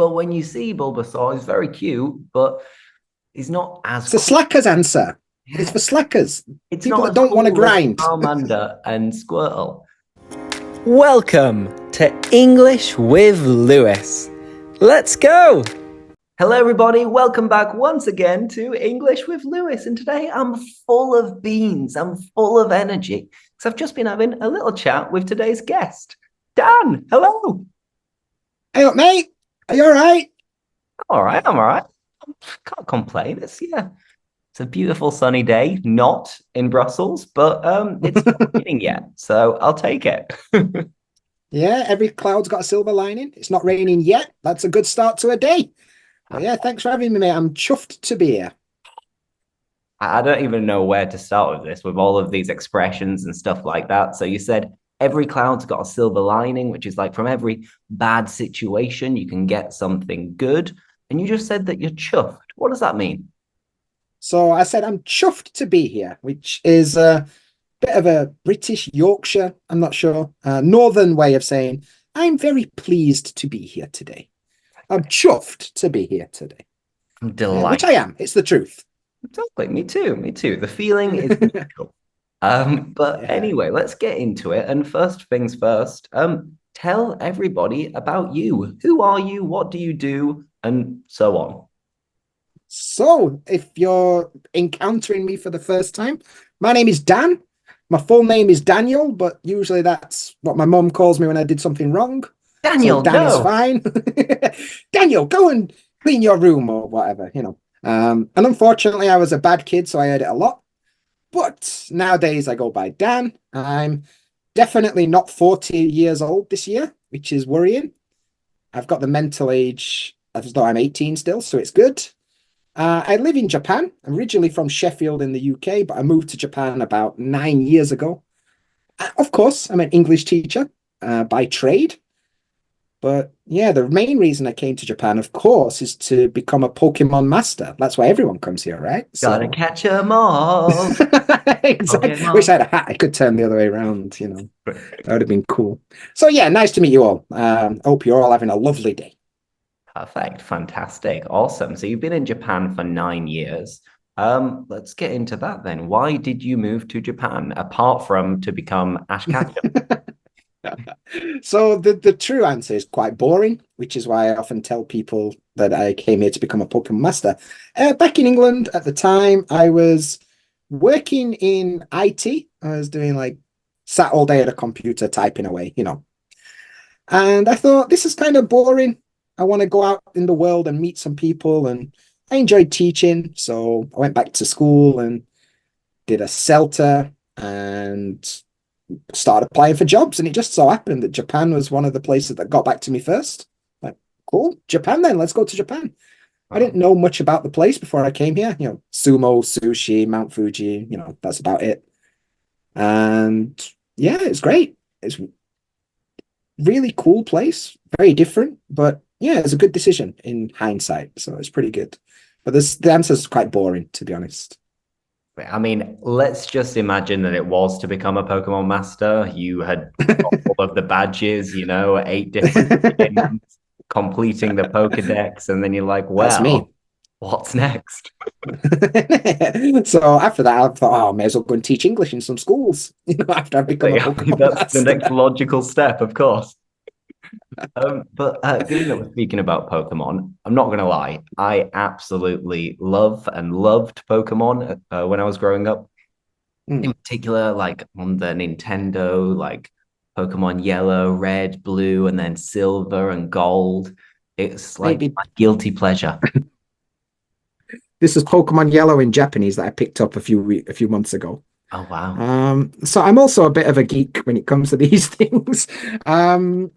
But when you see Bulbasaur, he's very cute, but he's not as It's a cool. slacker's answer. It's Yeah, for slackers, it's people not that as don't want to cool as grind. Charmander and Squirtle. Welcome to English with Lewis. Let's go! Hello, everybody. Welcome back once again to English with Lewis. And today I'm full of beans. I'm full of energy because I've just been having a little chat with today's guest, Dan. Hello. Hey up, mate. Are you all right? All right. I'm all right. Can't complain. It's a beautiful sunny day, not in Brussels, but it's not raining yet, so I'll take it. Yeah, every cloud's got a silver lining. It's not raining yet. That's a good start to a day. But yeah, thanks for having me, mate. I'm chuffed to be here. I don't even know where to start with this, with all of these expressions and stuff like that. So you said every cloud's got a silver lining, which is like from every bad situation, you can get something good. And you just said that you're chuffed. What does that mean? So I said I'm chuffed to be here, which is a bit of a British Yorkshire, I'm not sure, northern way of saying I'm very pleased to be here today. I'm chuffed to be here today. I'm Yeah, which I delighted. am. It's the truth. Exactly. Me too. Me too. The feeling is mutual. But Yeah. anyway, let's get into it. And first things first, tell everybody about you. Who are you? What do you do? And so on. So, if you're encountering me for the first time, my name is Dan. My full name is Daniel, but usually that's what my mum calls me when I did something wrong. So Daniel, Dan is no. fine. Daniel, go and clean your room or whatever. And unfortunately, I was a bad kid, so I heard it a lot. But nowadays, I go by Dan. I'm definitely not 40 years old this year, which is worrying. I've got the mental age as though I'm 18 still, so it's good. I live in Japan. I'm originally from Sheffield in the UK, but I moved to Japan about 9 years ago. Of course, I'm an English teacher by trade. But yeah, the main reason I came to Japan, of course, is to become a Pokemon master. That's why everyone comes here, right? Gotta So catch 'em all. exactly. Wish Pokemon. I had a hat. I could turn the other way around. That would have been cool. So yeah, nice to meet you all. Hope you're all having a lovely day. Perfect. Fantastic. Awesome. So you've been in Japan for 9 years. Let's get into that then. Why did you move to Japan apart from to become Ash Ketchum? So the true answer is quite boring, which is why I often tell people that I came here to become a Pokemon master. Back in England at the time, I was working in IT. I was doing like sat all day at a computer typing away. And I thought this is kind of boring. I want to go out in the world and meet some people, and I enjoyed teaching, so I went back to school and did a CELTA and started applying for jobs, and it just so happened that Japan was one of the places that got back to me first. Like, cool, Japan then, let's go to Japan. I didn't Wow. know much about the place before I came here. Sumo, sushi, Mount Fuji, that's about it. And yeah, it's great. It's really cool place, very different, but yeah, it's a good decision in hindsight. So it's pretty good. But the answer is quite boring, to be honest. I mean, let's just imagine that it was to become a Pokemon master. You had got all of the badges, 8 different gyms, completing the Pokedex, and then you're like, That's me. well, what's next? So after that, I thought, oh, I may as well go and teach English in some schools, after I've become a Pokemon That's the master. next logical step, of course. But given that we're speaking about Pokemon, I'm not going to lie. I absolutely love and loved Pokemon when I was growing up. In Mm, particular, like on the Nintendo, like Pokemon Yellow, Red, Blue, and then Silver and Gold. It's like maybe my guilty pleasure. this is Pokemon Yellow in Japanese that I picked up a few months ago. Oh wow. So I'm also a bit of a geek when it comes to these things. Um,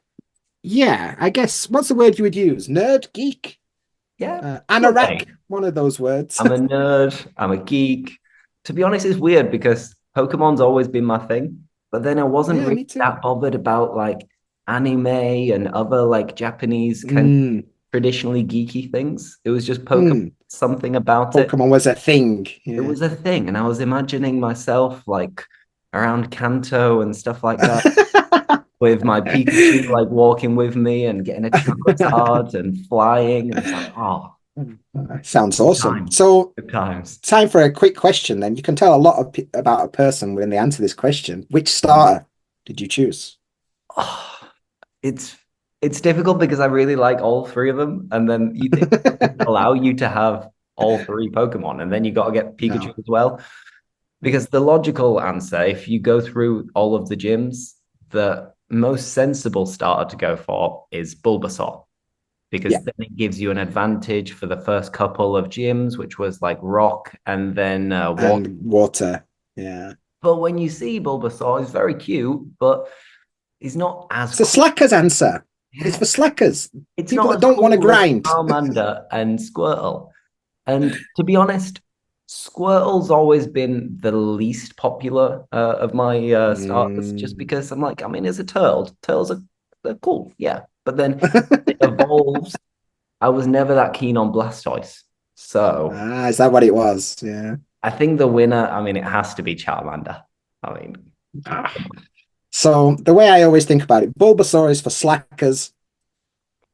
yeah, I guess what's the word you would use? Nerd, geek, Yeah, sure anorak, thing. one of those words. I'm a nerd. I'm a geek. To be honest, it's weird because Pokemon's always been my thing, but then I wasn't Yeah, really me too. that bothered about like anime and other like Japanese kind of Mm, traditionally geeky things. It was just Pokemon, mm. something about it. Pokemon was a thing. It Yeah. was a thing, and I was imagining myself like around Kanto and stuff like that, with my Pikachu like walking with me and getting a chocolate tart and flying. And it's like, oh, Sounds awesome. times, So, good times. time for a quick question then. You can tell a lot about a person when they answer this question. Which starter did you choose? Oh, it's it's difficult because I really like all three of them, and then you think allow you to have all three Pokemon, and then you got to get Pikachu No. as well. Because the logical answer, if you go through all of the gyms, the most sensible starter to go for is Bulbasaur, because Yeah. then it gives you an advantage for the first couple of gyms, which was like rock and then water. And water. Yeah. But when you see Bulbasaur, he's very cute, but he's not as It's a cool. slacker's answer. It's Yeah, for slackers. it's People not that as don't want to cool as grind. Charmander and Squirtle. And to be honest, Squirtle's always been the least popular of my starters, just Mm. because I'm like, I mean, it's a turtle. Turtles are they're cool, yeah. But then it evolves. I was never that keen on Blastoise. So Ah, is that what it was? Yeah. I think the winner, I mean, it has to be Charmander. I mean, Ah. So the way I always think about it, Bulbasaur is for slackers,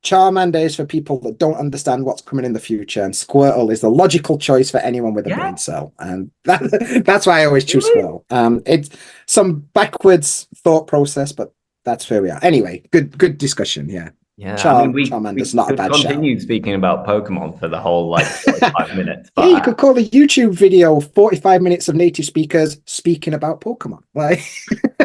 Charmander is for people that don't understand what's coming in the future, and Squirtle is the logical choice for anyone with a yeah, brain cell. And that's why I always choose really? Squirtle. It's some backwards thought process, but that's where we are. Anyway, good discussion. Yeah. Yeah, I mean, we Charmander's not a could bad shout. continue speaking about Pokemon for the whole like 45 minutes, Yeah, but you could call the YouTube video 45 minutes of native speakers speaking about Pokemon. Like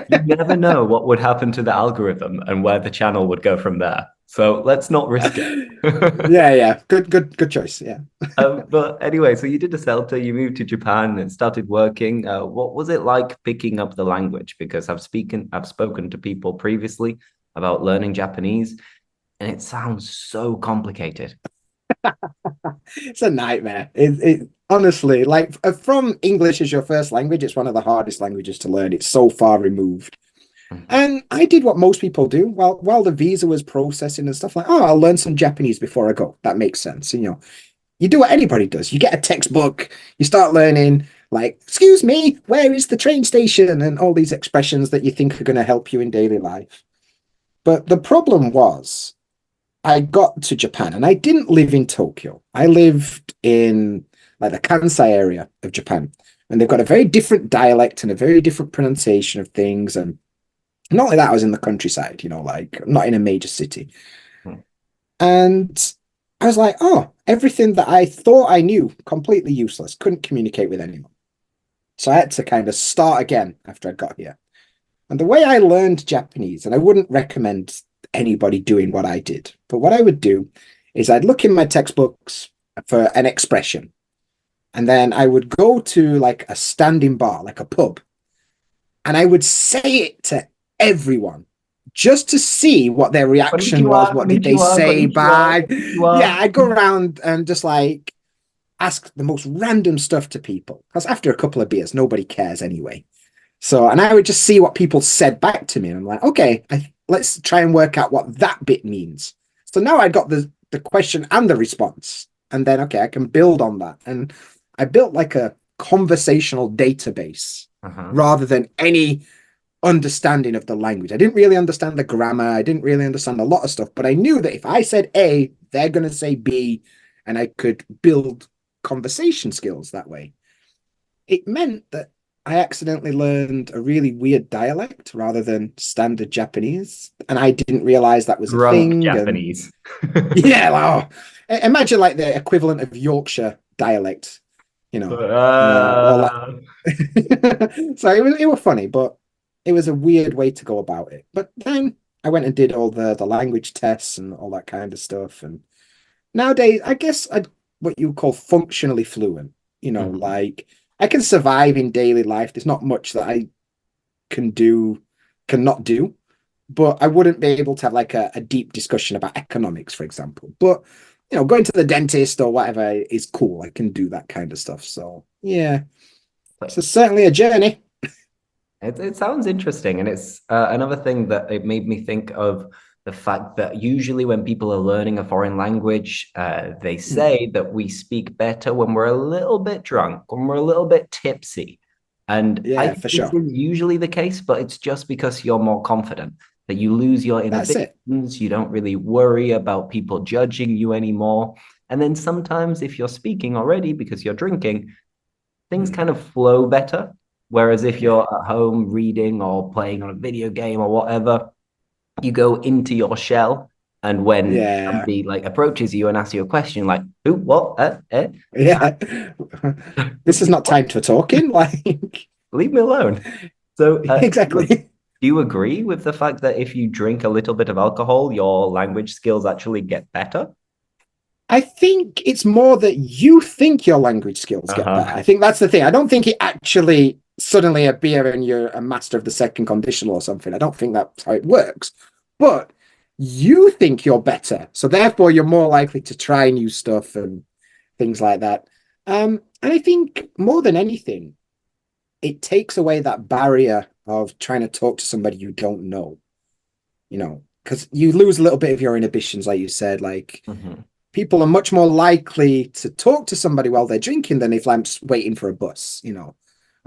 you never know what would happen to the algorithm and where the channel would go from there. So let's not risk it. yeah. Good choice. Yeah. But anyway, so you did a CELTA, you moved to Japan and started working. What was it like picking up the language? Because I've spoken to people previously about learning Japanese, and it sounds so complicated. It's a nightmare. It honestly, like from English as your first language, it's one of the hardest languages to learn. It's so far removed. Mhm. And I did what most people do. While the visa was processing and stuff, like, oh, I'll learn some Japanese before I go. That makes sense. And, you do what anybody does. You get a textbook, you start learning, like, excuse me, where is the train station? And all these expressions that you think are going to help you in daily life. But the problem was, I got to Japan and I didn't live in Tokyo. I lived in like the Kansai area of Japan. And they've got a very different dialect and a very different pronunciation of things. And not only that, I was in the countryside, like not in a major city. Hmm. And I was like, oh, everything that I thought I knew, completely useless, couldn't communicate with anyone. So I had to kind of start again after I got here. And the way I learned Japanese, and I wouldn't recommend anybody doing what I did, but what I would do is I'd look in my textbooks for an expression, and then I would go to like a standing bar, like a pub, and I would say it to everyone just to see what their reaction Konnichiwa, was. What did they konnichiwa, say konnichiwa, back? konnichiwa. Yeah, I'd go around and just like ask the most random stuff to people because after a couple of beers, nobody cares anyway. So, and I would just see what people said back to me. And I'm like, okay, let's try and work out what that bit means. So now I got the question and the response. And then, okay, I can build on that. And I built like a conversational database Uh-huh. rather than any understanding of the language. I didn't really understand the grammar. I didn't really understand a lot of stuff, but I knew that if I said A, they're going to say B, and I could build conversation skills that way. It meant that I accidentally learned a really weird dialect rather than standard Japanese, and I didn't realize that was a Drunk thing. And Japanese. yeah, wow. Imagine like the equivalent of Yorkshire dialect, all that. Uh, So it was funny, but it was a weird way to go about it. But then I went and did all the language tests and all that kind of stuff. And nowadays, I guess I'd what you call functionally fluent. mhm. Like I can survive in daily life. There's not much that I cannot do, but I wouldn't be able to have like a deep discussion about economics, for example. But going to the dentist or whatever is cool. I can do that kind of stuff. So yeah, so certainly a journey. It sounds interesting, and it's another thing that it made me think of the fact that usually when people are learning a foreign language, they Hmm. say that we speak better when we're a little bit drunk, when we're a little bit tipsy. And I Yeah, think for this sure. is usually the case, but it's just because you're more confident. that you lose your That's it. inhibitions. You don't really worry about people judging you anymore. And then sometimes if you're speaking already because you're drinking, things kind of flow better. Whereas if Yeah. you're at home reading or playing on a video game or whatever, you go into your shell. And when Yeah. somebody like approaches you and asks you a question, like, who, what, Yeah. This is not time for talking. Like, leave me alone. So, exactly. do you agree with the fact that if you drink a little bit of alcohol, your language skills actually get better? I think it's more that you think your language skills get better. Uh-huh. I think that's the thing. I don't think it actually suddenly a beer and you're a master of the second conditional or something. I don't think that's how it works. But you think you're better. So therefore you're more likely to try new stuff and things like that. And I think more than anything, it takes away that barrier of trying to talk to somebody you don't know, because you lose a little bit of your inhibitions, like you said, like Mhm. people are much more likely to talk to somebody while they're drinking than if I'm waiting for a bus,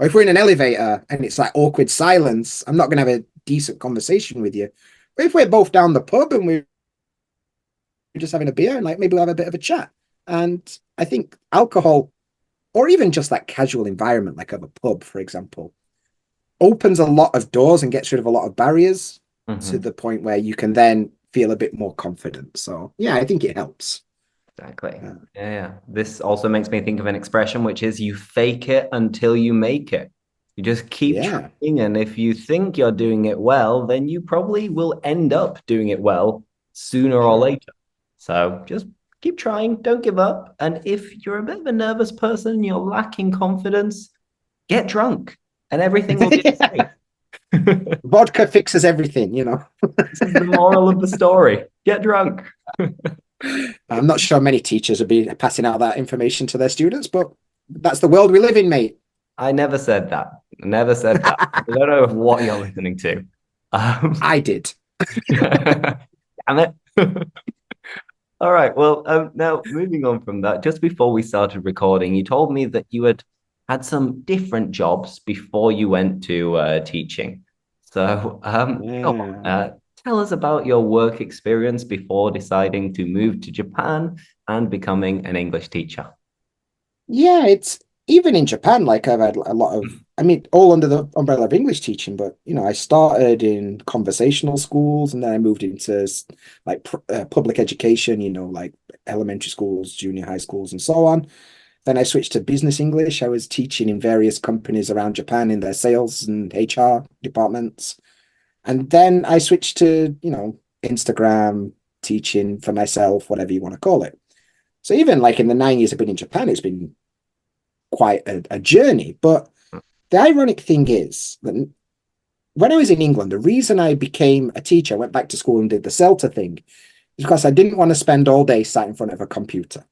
Or if we're in an elevator and it's like awkward silence, I'm not going to have a decent conversation with you. But if we're both down the pub and we're just having a beer and like maybe we'll have a bit of a chat. And I think alcohol, or even just that casual environment, like of a pub, for example, opens a lot of doors and gets rid of a lot of barriers to Mhm. the point where you can then feel a bit more confident. So yeah, I think it helps. Exactly. Uh, Yeah, yeah. This also makes me think of an expression, which is you fake it until you make it. You just keep yeah. trying, and if you think you're doing it well, then you probably will end up doing it well sooner or Sure. later. So just keep trying, don't give up. And if you're a bit of a nervous person, you're lacking confidence, get drunk, and everything will be Yeah. okay. This Vodka fixes everything. is the moral of the story. Get drunk. I'm not sure many teachers would be passing out that information to their students, but that's the world we live in, mate. I never said that. Never said that. I don't know what you're listening to. I did. Damn it. All right. Well, now moving on from that, just before we started recording, you told me that you had some different jobs before you went to teaching. So, go on. Yeah. Tell us about your work experience before deciding to move to Japan and becoming an English teacher. Yeah, it's even in Japan, like I've had a lot of, I mean, all under the umbrella of English teaching, but I started in conversational schools and then I moved into like public education, like elementary schools, junior high schools, and so on. Then I switched to business English. I was teaching in various companies around Japan in their sales and HR departments. And then I switched to, Instagram teaching for myself, whatever you want to call it. So even like in the 9 years I've been in Japan, it's been quite a journey. But the ironic thing is that when I was in England, the reason I became a teacher, I went back to school and did the CELTA thing, is because I didn't want to spend all day sat in front of a computer.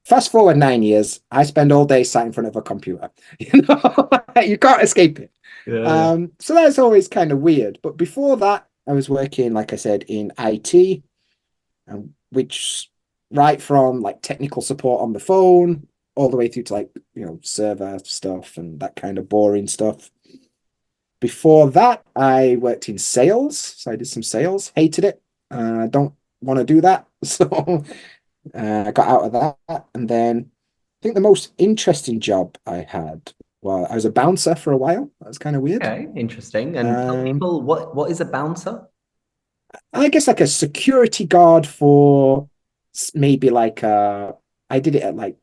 Fast forward 9 years, I spend all day sat in front of a computer. You can't escape it. Yeah, yeah. So that's always kind of weird. But before that, I was working, like I said, in IT, which right from like technical support on the phone all the way through to like, server stuff and that kind of boring stuff. Before that, I worked in sales. So I did some sales, hated it. I don't want to do that. So I got out of that. And then I think the most interesting job I had, well, I was a bouncer for a while. That was kind of weird. Okay, interesting. And tell Um, people what is a bouncer? I guess like a security guard for maybe like I did it at like,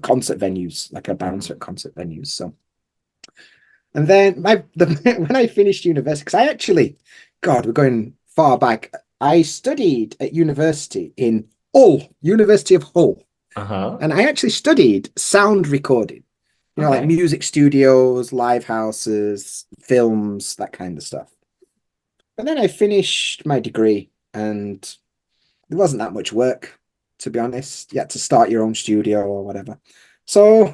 concert venues, like a bouncer at concert venues. So and then when I finished university, because I actually, God, we're going far back. I studied at university in Hull, University of Hull, Uh-huh. and I actually studied sound recording. Like Okay. music studios, live houses, films, that kind of stuff. And then I finished my degree, and there wasn't that much work, to be honest. You had to start your own studio or whatever. So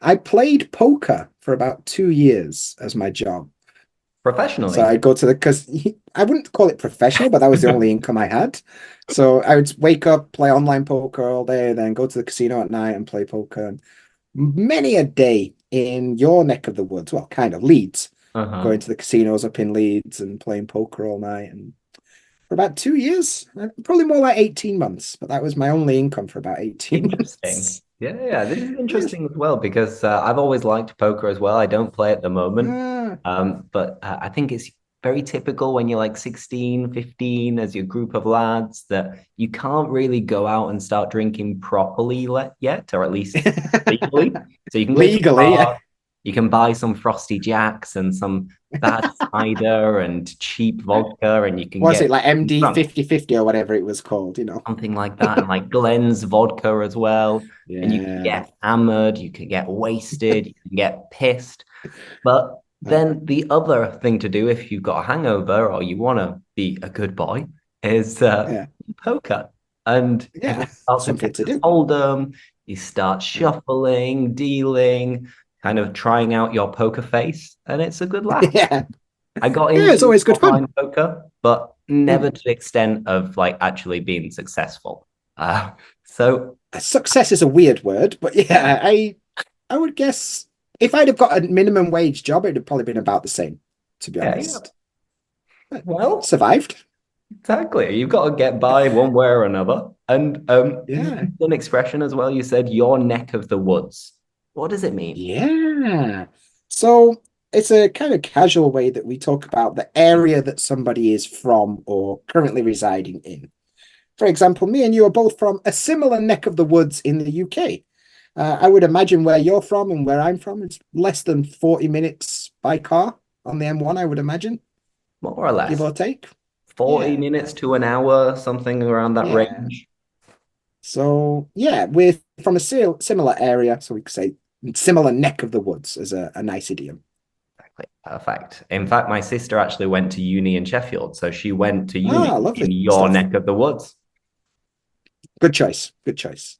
I played poker for about 2 years as my job. So Professionally. I'd go to because I wouldn't call it professional, but that was the only income I had. So I would wake up, play online poker all day, then go to the casino at night and play poker. And many a day in your neck of the woods, well, kind of Leeds, Uh-huh. going to the casinos up in Leeds and playing poker all night. And for about 2 years, probably more like 18 months, but that was my only income for about 18 Interesting. months. Yeah, this is Yes. interesting as well because I've always liked poker as well. I don't play at the moment, Ah, but I think it's very typical when you're like 16, 15 as your group of lads that you can't really go out and start drinking properly yet, or at least legally. So you can go to a legally, yeah. bar, you can buy some Frosty Jacks and some bad cider and cheap vodka, and you can Was it get like MD drunk. 50/50 or whatever it was called, you know? Something like that, and like Glen's vodka as well. And you can Yeah. get hammered, you can get wasted, you can get pissed. But Uh, then the other thing to do if you've got a hangover or you want to be a good boy is yeah. poker. And Yeah. everyone starts with Something to Texas do. Hold'em. You start Uh, shuffling, dealing, kind of trying out your poker face, and it's a good laugh. yeah. I got Yeah, it's into always good fun. online poker, but never Mm. to the extent of like actually being successful. Uh, so Success is a weird word, but yeah, yeah, I would guess if I'd have got a minimum wage job, it'd have probably been about the same, to be yeah. honest. But Well, survived. exactly. You've got to get by one way or another. And you Yeah. used an expression as well. You said your neck of the woods. What does it mean? Yeah. So it's a kind of casual way that we talk about the area that somebody is from or currently residing in. For example, me and you are both from a similar neck of the woods in the UK. I would imagine where you're from and where I'm from, it's less than 40 minutes by car on the M1, I would imagine, More or give less or take. 40 Yeah. minutes to an hour, something around that Yeah. range. So, yeah, we're from a similar area. So we could say similar neck of the woods as a nice idiom. Exactly. Perfect. In fact, my sister actually went to uni in Sheffield. So she went to uni Ah, in lovely your stuff. neck of the woods. Good choice. Good choice.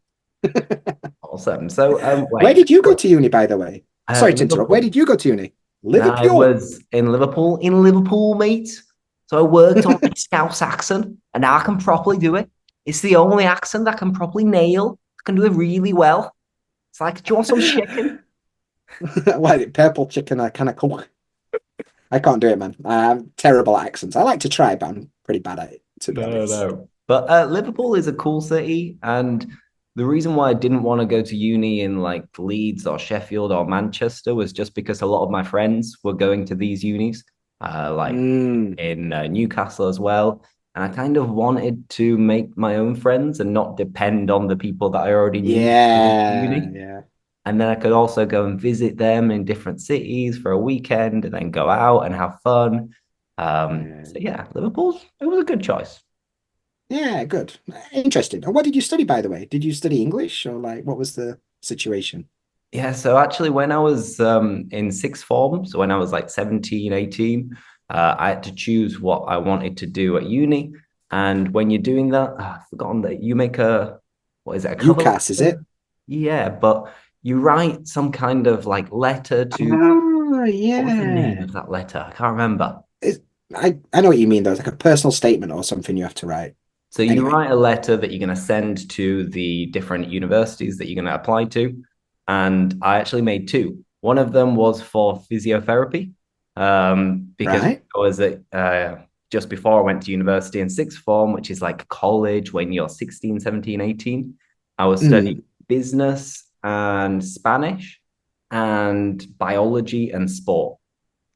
Awesome. So, Where wait, did you go to uni, by the way? Sorry to interrupt. Where Liverpool. did you go to uni? I Liverpool. was in Liverpool, mate. So I worked on my Scouse accent, and now I can properly do it. It's the only accent that I can properly nail. I can do it really well. It's like, do you want some chicken? What, purple chicken, I kind of cook. I can't do it, man. I have terrible accents. I like to try, but I'm pretty bad at it, to be No, honest. no. But Liverpool is a cool city, and the reason why I didn't want to go to uni in like Leeds or Sheffield or Manchester was just because a lot of my friends were going to these unis, like Mm, in Newcastle as well. And I kind of wanted to make my own friends and not depend on the people that I already knew going to yeah, uni. yeah. And then I could also go and visit them in different cities for a weekend and then go out and have fun. Yeah, So yeah, it was a good choice. yeah, good. Interesting. And what did you study, by the way? Did you study English or like what was the situation? Yeah, so actually when I was in sixth form, so when I was like 17, 18, I had to choose what I wanted to do at uni. And when you're doing that, I've forgotten that you make what is it, a cover UCAS, is it? letter? Yeah, but you write some kind of like letter to, Oh, what was the name yeah. of that letter? I can't remember. It, I know what you mean, though. It's like a personal statement or something you have to write. So you Anyway. write a letter that you're going to send to the different universities that you're going to apply to. And I actually made two. One of them was for physiotherapy, because Right. I was at just before I went to university in sixth form, which is like college when you're 16, 17, 18. I was studying Mm. business and Spanish and biology and sport.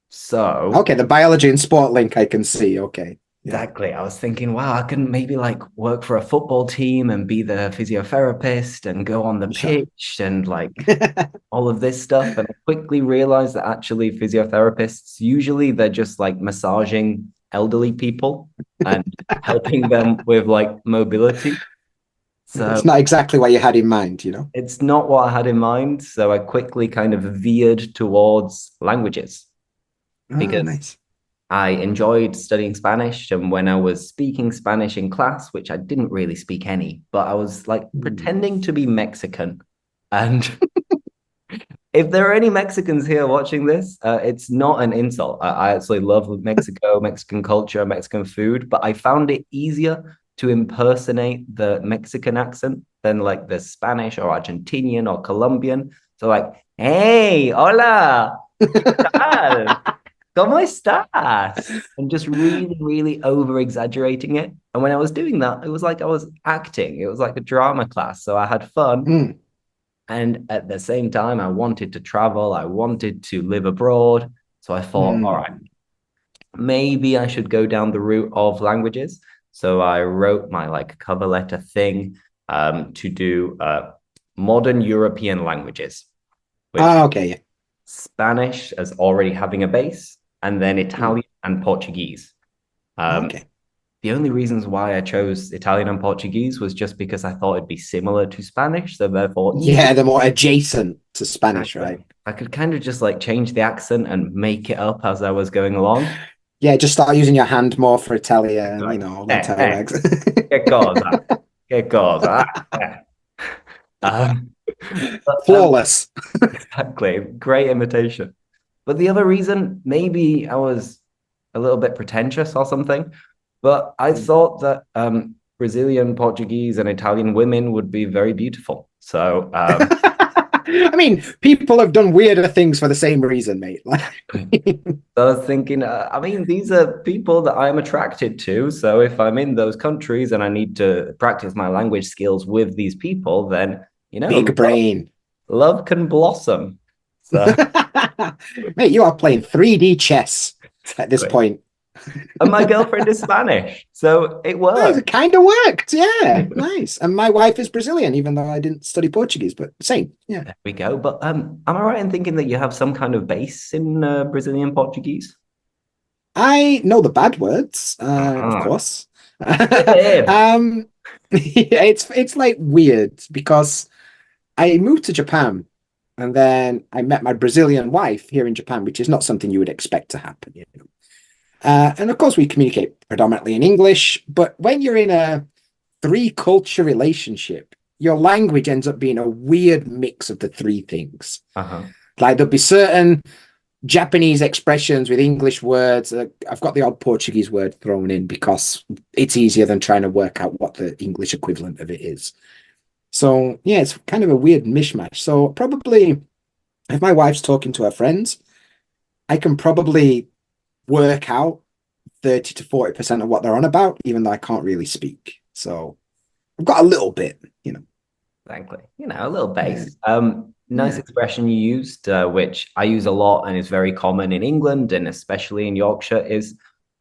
So Okay, the biology and sport link I can see. Okay. Yeah. exactly. I was thinking, wow, I can maybe like work for a football team and be the physiotherapist and go on the Sure. pitch and like all of this stuff. And I quickly realized that actually physiotherapists, usually they're just like massaging elderly people and helping them with like mobility. So It's not exactly what you had in mind, you know? it's not what I had in mind. So I quickly kind of veered towards languages Oh, because nice. I enjoyed studying Spanish. And when I was speaking Spanish in class, which I didn't really speak any, but I was like Mm. pretending to be Mexican. And if there are any Mexicans here watching this, it's not an insult. I actually love Mexico, Mexican culture, Mexican food, but I found it easier to impersonate the Mexican accent than like the Spanish or Argentinian or Colombian. So like, hey, hola, ¿qué tal? got my stars and just really, really over exaggerating it. And when I was doing that, it was like I was acting. It was like a drama class. So I had fun. Mm, And at the same time, I wanted to travel. I wanted to live abroad. So I thought, all mm. right, maybe I should go down the route of languages. So I wrote my like cover letter thing to do modern European languages, which Oh, okay. Yeah. Spanish as already having a base, and then Mm, Italian and Portuguese. Um, okay. the only reasons why I chose Italian and Portuguese was just because I thought it'd be similar to Spanish. So therefore, easy. Yeah, they're more adjacent to Spanish, right? Exactly. I could kind of just like change the accent and make it up as I was going along. Yeah, just start using your hand more for Italian, Like, that's how it works. che cosa? Che cosa? Um, but, Flawless. exactly. Great imitation. But the other reason, maybe I was a little bit pretentious or something, but I thought that Brazilian, Portuguese, and Italian women would be very beautiful. So I mean, people have done weirder things for the same reason, mate. I was thinking, I mean, these are people that I'm attracted to. So if I'm in those countries and I need to practice my language skills with these people, then, Big brain. love can blossom. So, Mate, you are playing 3D chess at this point. and my girlfriend is Spanish, so it Nice, works. it kind of worked. Yeah, nice. And my wife is Brazilian, even though I didn't study Portuguese, but same. Yeah. There we go. But am I right in thinking that you have some kind of base in Brazilian Portuguese? I know the bad words, of Uh-huh. course. Yeah. Yeah, it's like weird because I moved to Japan and then I met my Brazilian wife here in Japan, which is not something you would expect to happen, and of course, we communicate predominantly in English, but when you're in a three culture relationship, your language ends up being a weird mix of the three things. Uh-huh. Like there'll be certain Japanese expressions with English words. I've got the odd Portuguese word thrown in because it's easier than trying to work out what the English equivalent of it is. So, yeah, it's kind of a weird mishmash. So, probably if my wife's talking to her friends, I can probably work out 30 to 40% of what they're on about, even though I can't really speak. So, I've got a little bit. Exactly. A little Yeah. base. Nice Yeah. expression you used, which I use a lot and is very common in England and especially in Yorkshire, is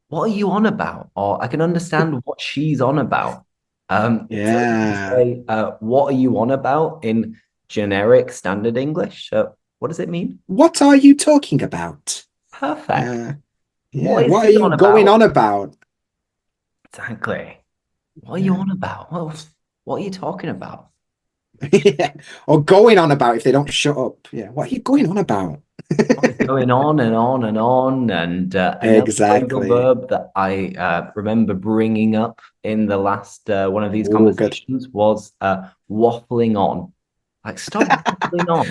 what are you on about? Or I can understand what she's on about. So if you Yeah. say, what are you on about in generic standard English? What does it mean? What are you talking about? Perfect. Yeah. What is What are he you on going about? on about? Exactly. What are you Yeah. on about? Well, what are you talking about? Yeah. Or going on about if they don't shut up. Yeah. What are you going on about? Going on and on and on. And another phrasal Exactly. verb that I remember bringing up in the last one of these Oh, good. conversations was waffling on. Like, stop waffling on.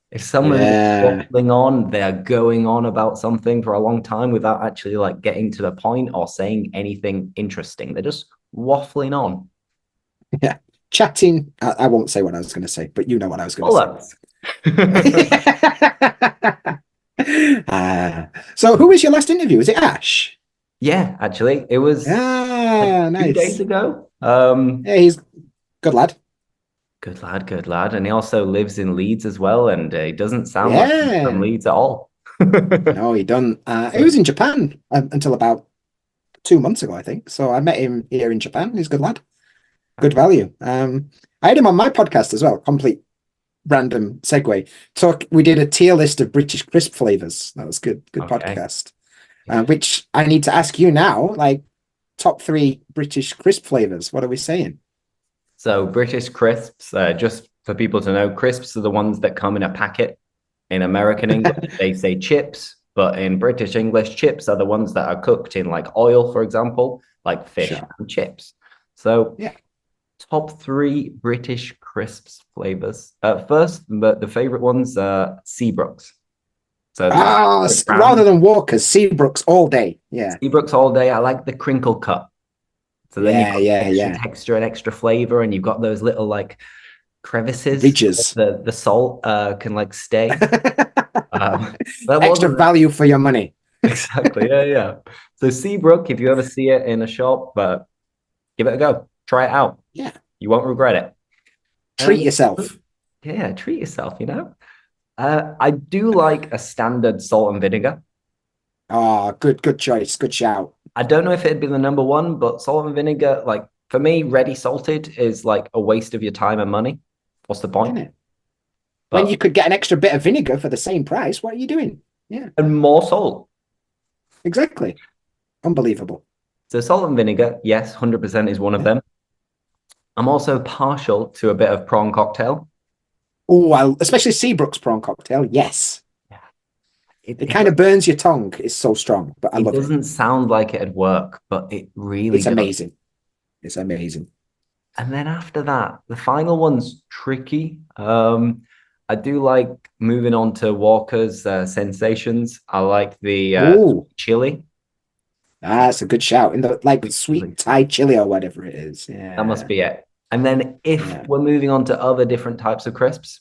If someone is Yeah. waffling on, they are going on about something for a long time without actually like getting to the point or saying anything interesting. They're just waffling on. Yeah. Chatting. I won't say what I was going to say, but you know what I was going to say. Bollocks. So who was your last interview? Was it Ash? Yeah, actually, it was like Ah, 2 days nice. ago. Yeah, he's good lad. Good lad, good lad. And he also lives in Leeds as well, and he doesn't sound like he's from Yeah. Leeds at all. No, he done. He was in Japan until about 2 months ago, I think. So I met him here in Japan. He's a good lad. Good value. I had him on my podcast as well. Complete random segue. We did a tier list of British crisp flavors. That was good. Good Okay. podcast. Which I need to ask you now, like top three British crisp flavors. What are we saying? So British crisps, just for people to know, crisps are the ones that come in a packet. In American English, they say chips, but in British English, chips are the ones that are cooked in like oil, for example, like fish Sure. and chips. So Yeah. top three British crisps flavors. First, the favorite ones are Seabrooks. So Rather than Walker's, Seabrooks all day. Yeah. Seabrooks all day. I like the crinkle cut. So then you've Yeah, got yeah, extra yeah. texture and extra flavor, and you've got those little like crevices Ridges. the salt can like stay. That Extra wasn't value for your money. Exactly. Yeah, yeah. So Seabrook, if you ever see it in a shop, give it a go. Try it out. Yeah. You won't regret it. Treat And yourself. yeah, treat yourself, you know. I do like a standard salt and vinegar. Ah, good choice. Good shout. I don't know if it'd be the number one, but salt and vinegar, like for me, ready salted is like a waste of your time and money. What's the Isn't point? it? When you But could get an extra bit of vinegar for the same price, what are you doing? Yeah, and more salt. exactly. Unbelievable. So salt and vinegar, yes, 100% is one of Yeah. them. I'm also partial to a bit of prawn cocktail. Oh, well, especially Seabrook's prawn cocktail. Yes. Yeah. It kind of burns your tongue. It's so strong, but I It love it. doesn't sound like it'd work, but it really It's does. amazing. It's amazing. And then after that, the final one's tricky. I do like moving on to Walker's sensations. I like the Oh, chili. that's a good shout. In the like Sweet chili. sweet Thai chili or whatever it is. That must Yeah. be it. And then if Yeah. we're moving on to other different types of crisps,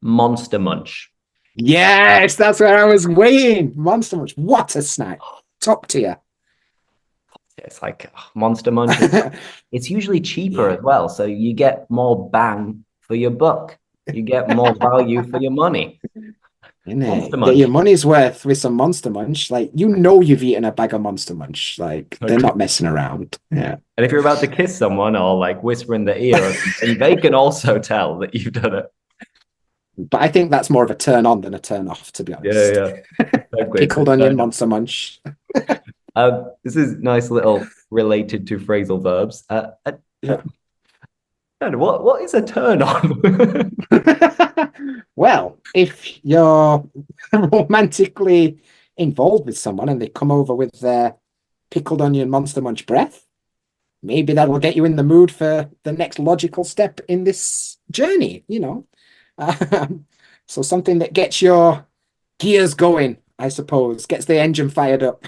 Monster Munch. Yes, that's where I was waiting. Monster Munch. What a snack. Top tier. It's like Monster Munch. It's usually cheaper Yeah. as well, so you get more bang for your buck. You get more value for your money. Isn't Monster it? Get your Munch. money's worth with some Monster Munch. Like, you know you've eaten a bag of Monster Munch. Like, they're Totally. not messing around. Yeah. And if you're about to kiss someone or like whisper in the ear, and they can also tell that you've done it. But I think that's more of a turn on than a turn off, to be Yeah, honest. yeah. Exactly. It's a Pickled onion turn on. Monster Munch. This is nice little related to phrasal verbs. Yeah. What is a turn on? Well, if you're romantically involved with someone and they come over with their pickled onion Monster Munch breath, maybe that will get you in the mood for the next logical step in this journey, you know. So something that gets your gears going, I suppose, gets the engine fired up.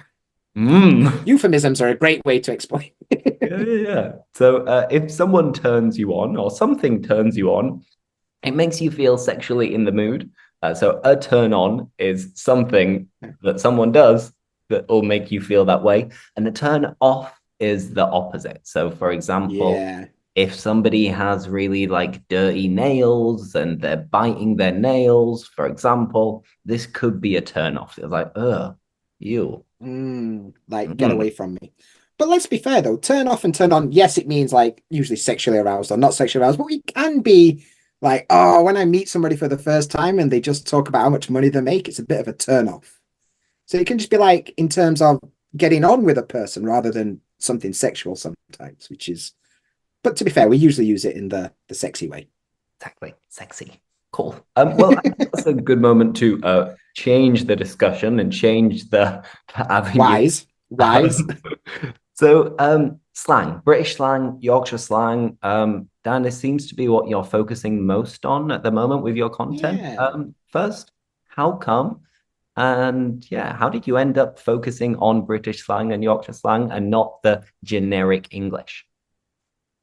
Mm. Euphemisms are a great way to explain. Yeah, yeah, yeah. So if someone turns you on or something turns you on, it makes you feel sexually in the mood. So a turn on is something that someone does that will make you feel that way. And a turn off is the opposite. So for example, Yeah. if somebody has really like dirty nails and they're biting their nails, for example, this could be a turn off. It's like, you. Like, get away from me. But let's be fair though, turn off and turn on, yes, it means like usually sexually aroused or not sexually aroused, but we can be like, oh, when I meet somebody for the first time and they just talk about how much money they make, it's a bit of a turn off. So it can just be like in terms of getting on with a person rather than something sexual sometimes, which is, but to be fair, we usually use it in the sexy way. Exactly. Sexy. Cool. Well, I think that's a good moment to change the discussion and change the avenue. Wise. Slang, British slang, Yorkshire slang. Dan, this seems to be what you're focusing most on at the moment with your content. Yeah. First, how come? And yeah, how did you end up focusing on British slang and Yorkshire slang and not the generic English?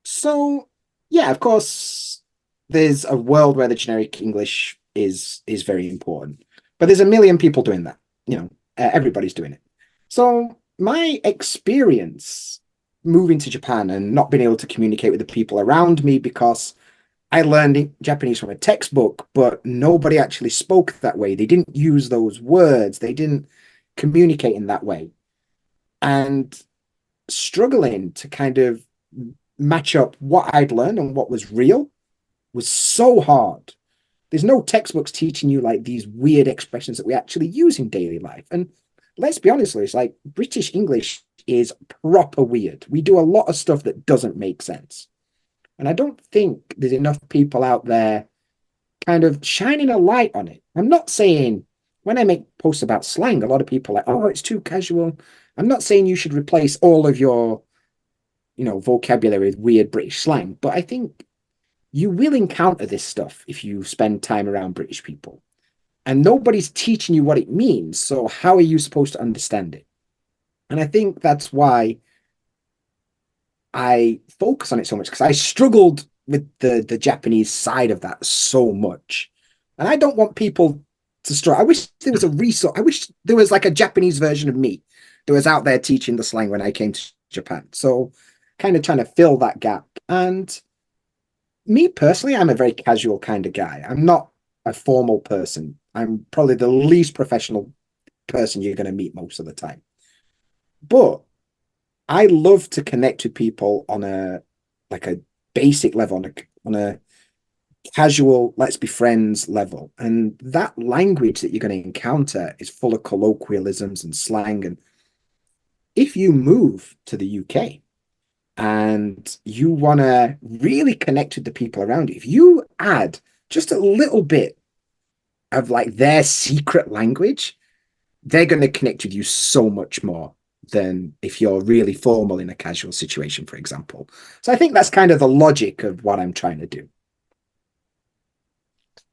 So yeah, of course, there's a world where the generic English is very important, but there's a million people doing that. You know, everybody's doing it. So my experience moving to Japan and not being able to communicate with the people around me because I learned Japanese from a textbook, but nobody actually spoke that way. They didn't use those words. They didn't communicate in that way. And struggling to kind of match up what I'd learned and what was real was so hard. There's no textbooks teaching you like these weird expressions that we actually use in daily life. And let's be honest, it's like British English is proper weird. We do a lot of stuff that doesn't make sense. And I don't think there's enough people out there kind of shining a light on it. I'm not saying when I make posts about slang, a lot of people are like, oh, it's too casual. I'm not saying you should replace all of your, vocabulary with weird British slang, but I think you will encounter this stuff if you spend time around British people. And nobody's teaching you what it means. So how are you supposed to understand it? And I think that's why I focus on it so much, because I struggled with the Japanese side of that so much. And I don't want people to struggle. I wish there was a resource. I wish there was like a Japanese version of me that was out there teaching the slang when I came to Japan. So kind of trying to fill that gap. And me personally, I'm a very casual kind of guy. I'm not a formal person. I'm probably the least professional person you're going to meet most of the time. But I love to connect with people on a basic level, on a casual, let's be friends level. And that language that you're going to encounter is full of colloquialisms and slang. And if you move to the UK and you want to really connect with the people around you, if you add just a little bit of like their secret language, they're going to connect with you so much more than if you're really formal in a casual situation, for example. So I think that's kind of the logic of what I'm trying to do.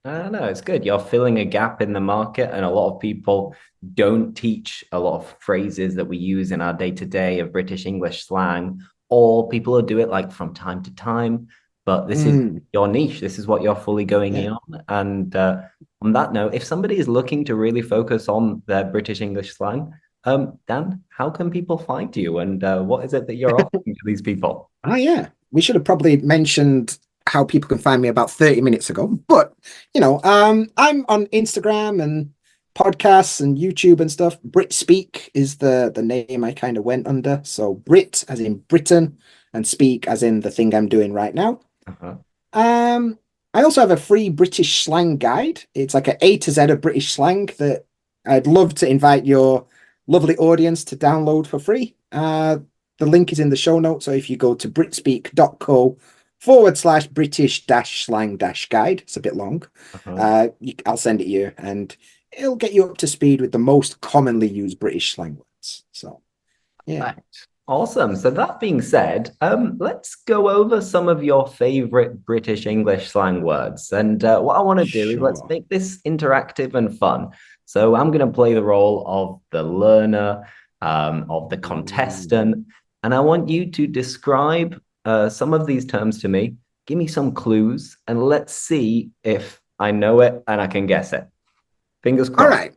No, it's good. You're filling a gap in the market, and a lot of people don't teach a lot of phrases that we use in our day-to-day of British English slang, or people will do it like from time to time. But this is your niche. This is what you're fully going in on. And on that note, if somebody is looking to really focus on their British English slang, Dan, how can people find you, and what is it that you're offering to these people? Oh, yeah. We should have probably mentioned how people can find me about 30 minutes ago. But, I'm on Instagram and podcasts and YouTube and stuff. Brit Speak is the name I kind of went under. So Brit as in Britain and Speak as in the thing I'm doing right now. I also have a free British slang guide. It's like an A to Z of British slang that I'd love to invite your lovely audience to download for free. The link is in the show notes. So if you go to britspeak.co/British-slang-guide, it's a bit long. I'll send it you and it'll get you up to speed with the most commonly used British slang words. So, yeah. Right. Awesome. So that being said, let's go over some of your favorite British English slang words. And what I want to do is let's make this interactive and fun. So I'm going to play the role of the learner, of the contestant, and I want you to describe some of these terms to me. Give me some clues, and let's see if I know it and I can guess it. Fingers crossed. All right.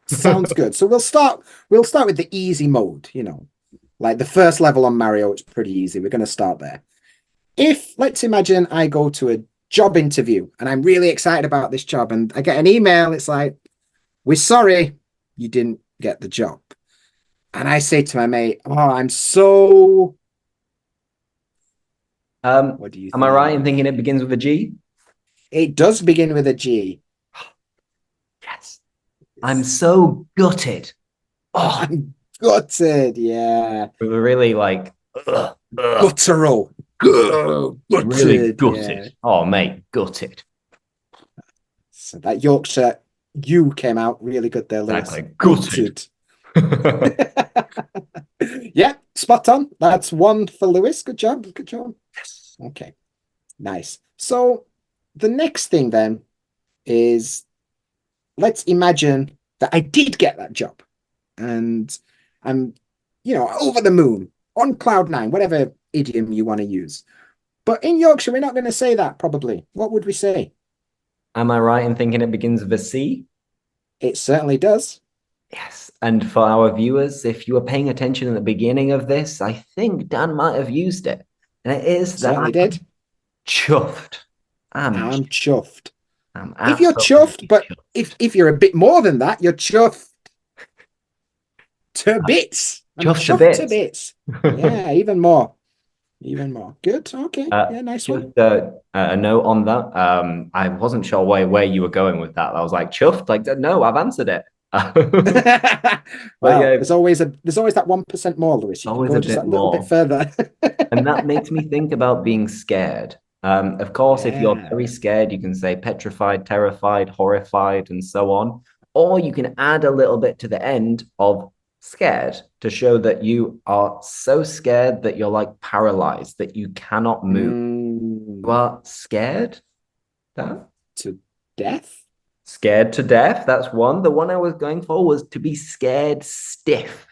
Sounds good. So we'll start with the easy mode, Like the first level on Mario, it's pretty easy. We're going to start there. Let's imagine I go to a job interview and I'm really excited about this job and I get an email. It's like, we're sorry you didn't get the job. And I say to my mate, oh, I'm so... what do you think? Am I right in thinking it begins with a G? It does begin with a G. Yes. I'm so gutted. Oh, I'm gutted, yeah. We were really like guttural. Gutted, really gutted. Yeah. Oh, mate, gutted. So that Yorkshire you came out really good there, Lewis. Exactly. Gutted. Yeah, spot on. That's one for Lewis. Good job. Good job. Yes. Okay. Nice. So the next thing then is, let's imagine that I did get that job and I'm, over the moon, on cloud nine, whatever idiom you want to use. But in Yorkshire, we're not going to say that probably. What would we say? Am I right in thinking it begins with a C? It certainly does. Yes. And for our viewers, if you were paying attention at the beginning of this, I think Dan might have used it. And it is that certainly did. Chuffed. I'm chuffed. If you're chuffed, but chuffed. If you're a bit more than that, you're chuffed to bits. Chuffed to bits. Yeah, even more. Even more. Good. Okay. Yeah, nice one. A note on that. I wasn't sure where you were going with that. I was like, chuffed? Like, no, I've answered it. Well, yeah, there's always that 1% more, Lewis. You can go just a little bit further. And that makes me think about being scared. Of course, if you're very scared, you can say petrified, terrified, horrified, and so on. Or you can add a little bit to the end of scared to show that you are so scared that you're like paralyzed, that you cannot move. You are scared? To death? Scared to death. That's one. The one I was going for was to be scared stiff.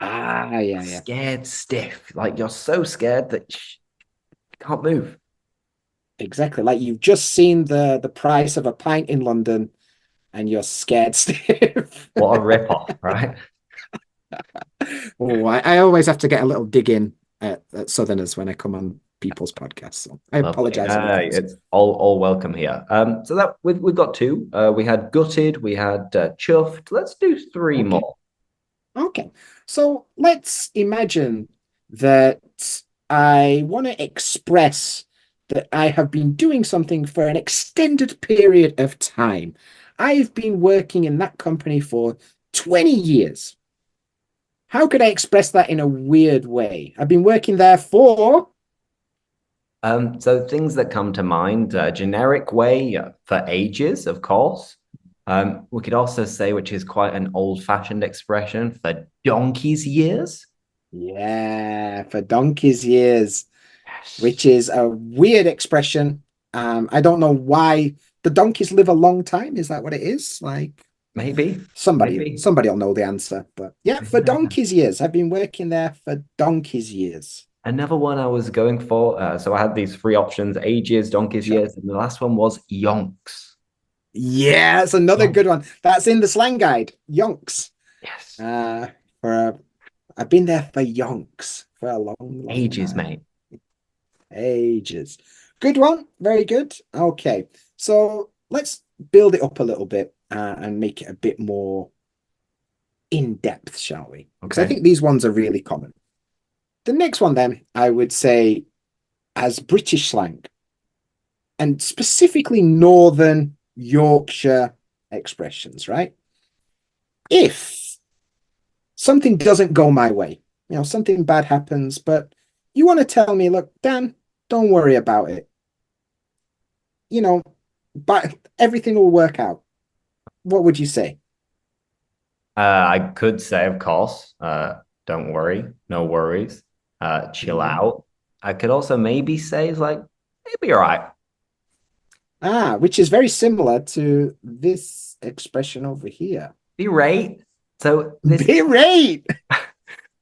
Yeah. Scared stiff. Like you're so scared that you can't move. Exactly. Like you've just seen the price of a pint in London and you're scared stiff. What a rip-off, right? Oh, I always have to get a little dig in at Southerners when I come on people's podcasts. So I Lovely. apologize in advance. It's all welcome here. So that we've got two. We had gutted, we had chuffed. Let's do three Okay. more. Okay. So let's imagine that I want to express that I have been doing something for an extended period of time. I've been working in that company for 20 years. How could I express that in a weird way? I've been working there for. So things that come to mind, generic way for ages, of course. We could also say, which is quite an old-fashioned expression, for donkey's years. Yeah, for donkey's years, Yes. which is a weird expression. I don't know why the donkeys live a long time. Is that what it is? Like Maybe. somebody will know the answer. But yeah, for donkey's years. I've been working there for donkey's years. Another one I was going for. So I had these three options: ages, donkey's Sure. years, and the last one was yonks. Yeah, that's another good one. That's in the slang guide. Yonks. Yes. I've been there for yonks for a long Ages, time. mate. Ages. Good one. Very good. Okay. So let's build it up a little bit and make it a bit more in depth, shall we? Because I Okay. think these ones are really common. The next one, then, I would say as British slang and specifically Northern Yorkshire expressions, right? If something doesn't go my way, something bad happens, but you want to tell me, look, Dan, don't worry about it. But everything will work out. What would you say? I could say, of course, don't worry, no worries, chill out. I could also maybe say, it's like, it'll be all right. Which is very similar to this expression over here. Berate. So this, Berate.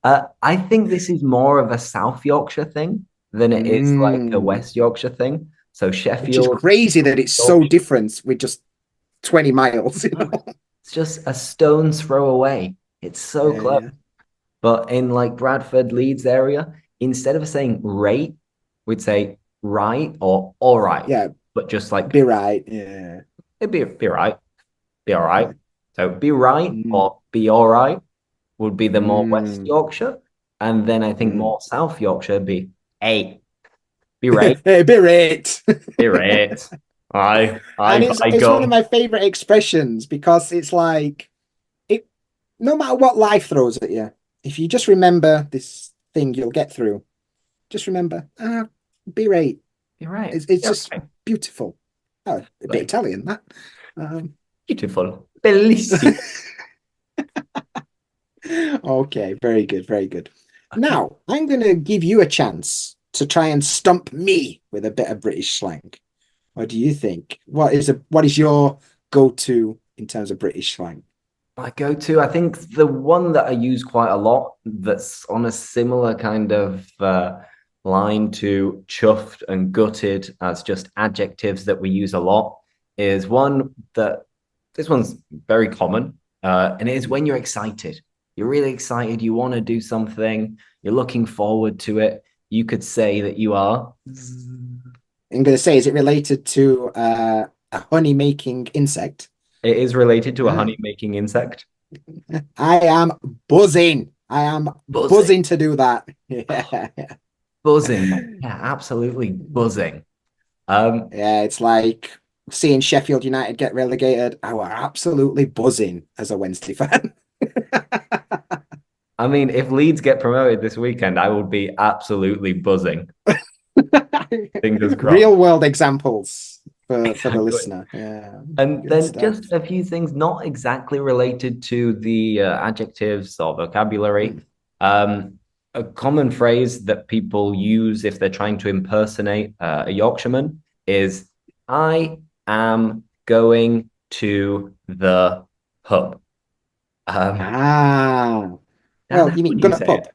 I think this is more of a South Yorkshire thing than it is like a West Yorkshire thing. So Which is Sheffield, crazy that it's so different with just 20 miles. it's just a stone's throw away. It's so close. Yeah. But in like Bradford, Leeds area, instead of saying rate, we'd say right or all right. Yeah. But just like Be right. Yeah. it'd be right. Be all right. So be right Mm. or be all right would be the more West Mm. Yorkshire. And then I think Mm. more South Yorkshire would be hey, be right. Hey, berate. Be right. I And it's go. one of my favorite expressions because it's like no matter what life throws at you, if you just remember this thing you'll get through, just remember, be right. You're right. It's just beautiful. Oh, a bit Like, Italian, that. Beautiful. Bellissimo. Okay, very good, very good. Now, I'm going to give you a chance to try and stump me with a bit of British slang. What do you think? What is your go-to in terms of British slang? My go-to, I think the one that I use quite a lot that's on a similar kind of line to chuffed and gutted as just adjectives that we use a lot is one that this one's very common and it is when you're excited. You're really excited, you want to do something, you're looking forward to it. You could say that you are. I'm going to say, is it related to a honey-making insect? It is related to a honey-making insect. I am buzzing. I am buzzing to do that. Yeah. Buzzing. Yeah, absolutely buzzing. Yeah, it's like seeing Sheffield United get relegated. I were absolutely buzzing as a Wednesday fan. I mean, if Leeds get promoted this weekend, I would be absolutely buzzing. Fingers crossed. Real world examples for the listener. Yeah. And Good then stuff. just a few things not exactly related to the adjectives or vocabulary. A common phrase that people use if they're trying to impersonate a Yorkshireman is, I am going to the pub. Well, you mean would gun you at say pub.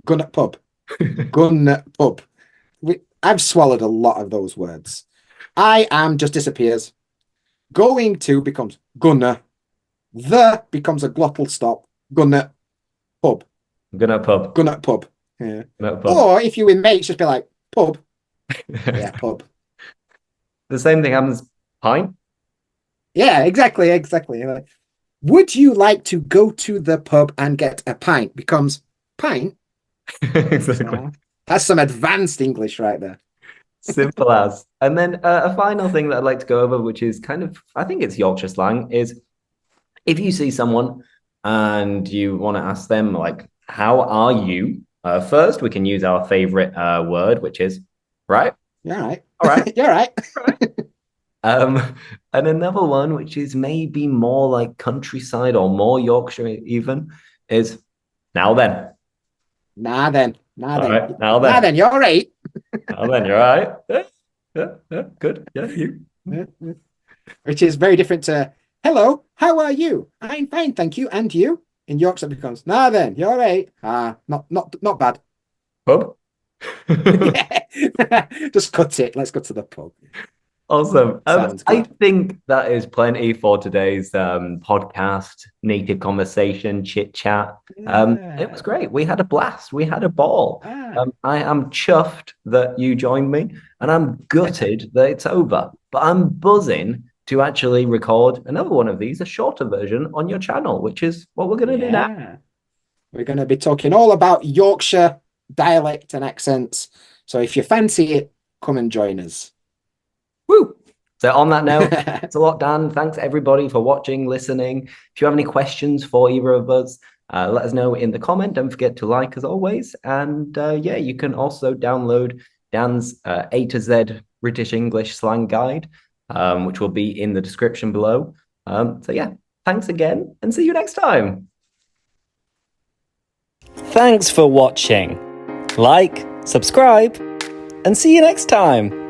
Gun at pub. Gun at pub. I've swallowed a lot of those words. I am just disappears. Going to becomes gonna. The becomes a glottal stop. Gonna pub. Gonna pub. Gonna pub. Yeah. Gonna pub. Or if you're with mates, just be like, pub. Yeah, pub. The same thing happens. Pint. Yeah, exactly. Like, would you like to go to the pub and get a pint? Becomes pint. Exactly. That's some advanced English right there. Simple as. And then a final thing that I'd like to go over, which is kind of, I think it's Yorkshire slang, is if you see someone and you want to ask them, like, how are you? First, we can use our favorite word, which is right. You're right. All right. You're right. And another one, which is maybe more like countryside or more Yorkshire even, is now then. Nah then. Nah then. Right, now then. Nah then, you're right. Now then, you're all right. Yeah, good. Yeah, you. Which is very different to hello, how are you? I'm fine, thank you. And you? In Yorkshire becomes, nah then, you're right. Not bad. Pub. Just cut it. Let's go to the pub. Awesome. Sounds I good. think that is plenty for today's podcast, native conversation, chit chat. It was great. We had a blast. We had a ball. I am chuffed that you joined me, and I'm gutted that it's over. But I'm buzzing to actually record another one of these, a shorter version on your channel, which is what we're going to do now. We're going to be talking all about Yorkshire dialect and accents. So if you fancy it, come and join us. Woo! So on that note, it's a lot, Dan. Thanks everybody for watching, listening. If you have any questions for either of us, let us know in the comment. Don't forget to like as always. And yeah, you can also download Dan's A to Z British English slang guide, which will be in the description below. So yeah, thanks again and see you next time. Thanks for watching. Like, subscribe, and see you next time.